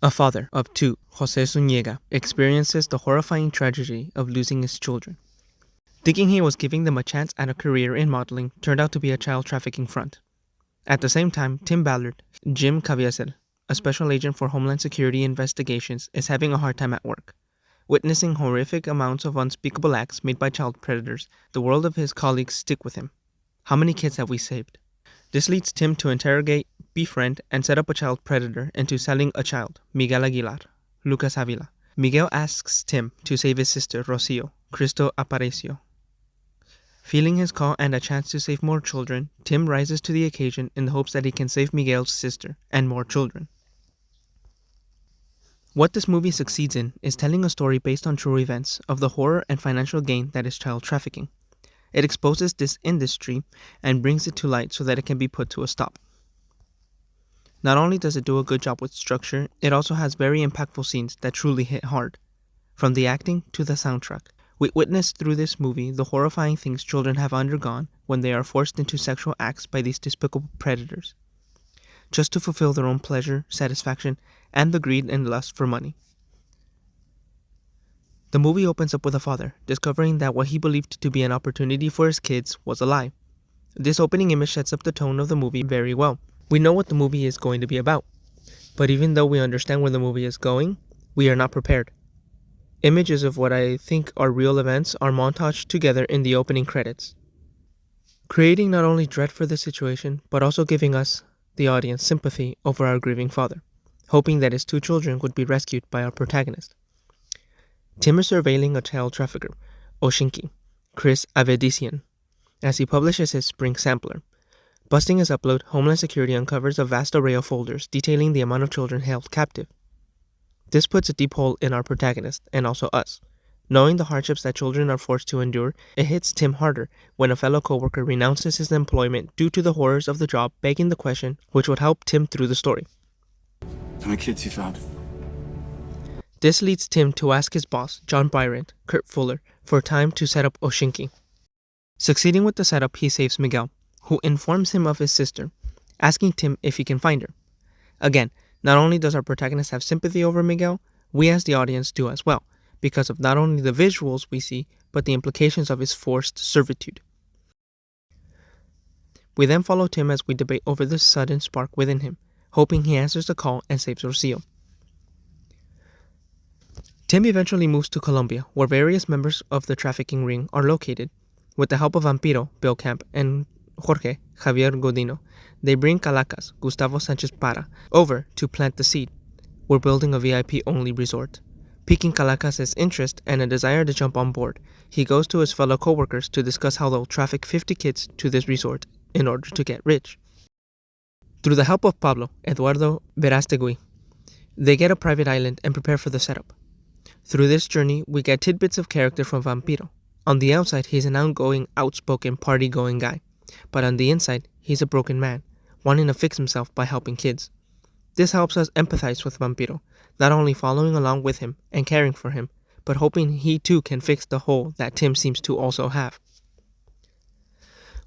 A father of two, Jose Zuniga, experiences the horrifying tragedy of losing his children. Thinking he was giving them a chance at a career in modeling turned out to be a child trafficking front. At the same time, Tim Ballard, Jim Caviezel, a special agent for Homeland Security investigations, is having a hard time at work. Witnessing horrific amounts of unspeakable acts made by child predators, the world of his colleagues stick with him. How many kids have we saved? This leads Tim to interrogate, befriend, and set up a child predator into selling a child, Miguel Aguilar, Lucas Avila. Miguel asks Tim to save his sister, Rocio, Cristo Aparicio. Feeling his call and a chance to save more children, Tim rises to the occasion in the hopes that he can save Miguel's sister and more children. What this movie succeeds in is telling a story based on true events of the horror and financial gain that is child trafficking. It exposes this industry and brings it to light so that it can be put to a stop. Not only does it do a good job with structure, it also has very impactful scenes that truly hit hard. From the acting to the soundtrack, we witness through this movie the horrifying things children have undergone when they are forced into sexual acts by these despicable predators, just to fulfill their own pleasure, satisfaction, and the greed and lust for money. The movie opens up with a father discovering that what he believed to be an opportunity for his kids was a lie. This opening image sets up the tone of the movie very well. We know what the movie is going to be about, but even though we understand where the movie is going, we are not prepared. Images of what I think are real events are montaged together in the opening credits, creating not only dread for the situation, but also giving us, the audience, sympathy over our grieving father, hoping that his two children would be rescued by our protagonist. Tim is surveilling a child trafficker, Oshinki, Chris Avedisian, as he publishes his spring sampler. Busting his upload, Homeland Security uncovers a vast array of folders detailing the amount of children held captive. This puts a deep hole in our protagonist, and also us. Knowing the hardships that children are forced to endure, it hits Tim harder when a fellow coworker renounces his employment due to the horrors of the job, begging the question which would help Tim through the story. How many kids you found? This leads Tim to ask his boss, John Byron, Kurt Fuller, for time to set up Oshinki. Succeeding with the setup, he saves Miguel, who informs him of his sister, asking Tim if he can find her. Again, not only does our protagonist have sympathy over Miguel, we as the audience do as well, because of not only the visuals we see, but the implications of his forced servitude. We then follow Tim as we debate over the sudden spark within him, hoping he answers the call and saves Rocio. Tim eventually moves to Colombia, where various members of the trafficking ring are located. With the help of Vampiro, Bill Camp, and Jorge, Javier Godino, they bring Calacas, Gustavo Sanchez Para, over to plant the seed. We're building a VIP-only resort. Piquing Calacas' interest and a desire to jump on board, he goes to his fellow coworkers to discuss how they'll traffic 50 kids to this resort in order to get rich. Through the help of Pablo, Eduardo Verastegui, they get a private island and prepare for the setup. Through this journey, we get tidbits of character from Vampiro. On the outside, he's an outgoing, outspoken, party-going guy. But on the inside, he's a broken man, wanting to fix himself by helping kids. This helps us empathize with Vampiro, not only following along with him and caring for him, but hoping he too can fix the hole that Tim seems to also have.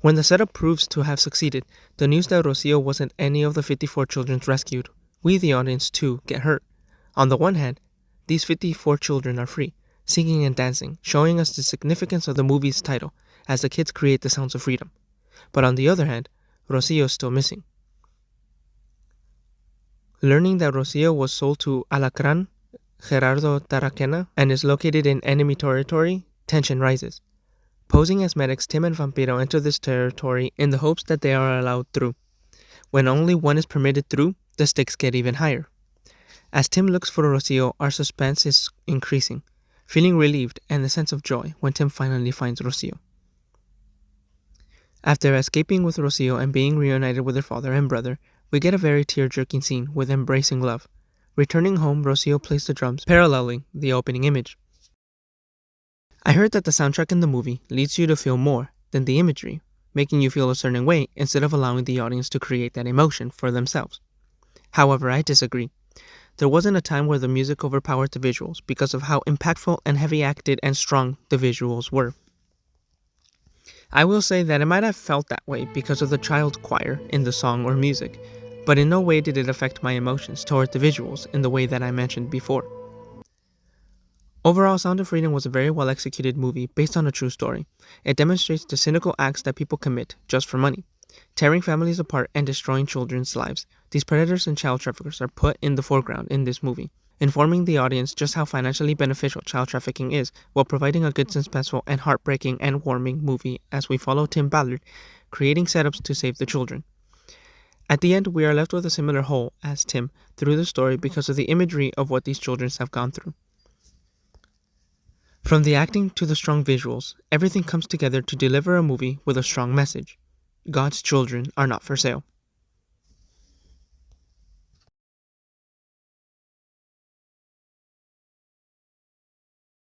When the setup proves to have succeeded, the news that Rocio wasn't any of the 54 children rescued, we the audience too get hurt. On the one hand, these 54 children are free, singing and dancing, showing us the significance of the movie's title, as the kids create the sounds of freedom. But on the other hand, Rocio is still missing. Learning that Rocio was sold to Alacran, Gerardo Taraquena, and is located in enemy territory, tension rises. Posing as medics, Tim and Vampiro enter this territory in the hopes that they are allowed through. When only one is permitted through, the stakes get even higher. As Tim looks for Rocio, our suspense is increasing, feeling relieved and a sense of joy when Tim finally finds Rocio. After escaping with Rocio and being reunited with her father and brother, we get a very tear-jerking scene with embracing love. Returning home, Rocio plays the drums, paralleling the opening image. I heard that the soundtrack in the movie leads you to feel more than the imagery, making you feel a certain way instead of allowing the audience to create that emotion for themselves. However, I disagree. There wasn't a time where the music overpowered the visuals because of how impactful and heavy-acted and strong the visuals were. I will say that it might have felt that way because of the child choir in the song or music, but in no way did it affect my emotions toward the visuals in the way that I mentioned before. Overall, Sound of Freedom was a very well executed movie based on a true story. It demonstrates the cynical acts that people commit just for money, tearing families apart and destroying children's lives. These predators and child traffickers are put in the foreground in this movie, informing the audience just how financially beneficial child trafficking is, while providing a good, suspenseful, and heartbreaking and warming movie as we follow Tim Ballard, creating setups to save the children. At the end, we are left with a similar whole as Tim through the story because of the imagery of what these children have gone through. From the acting to the strong visuals, everything comes together to deliver a movie with a strong message. God's children are not for sale.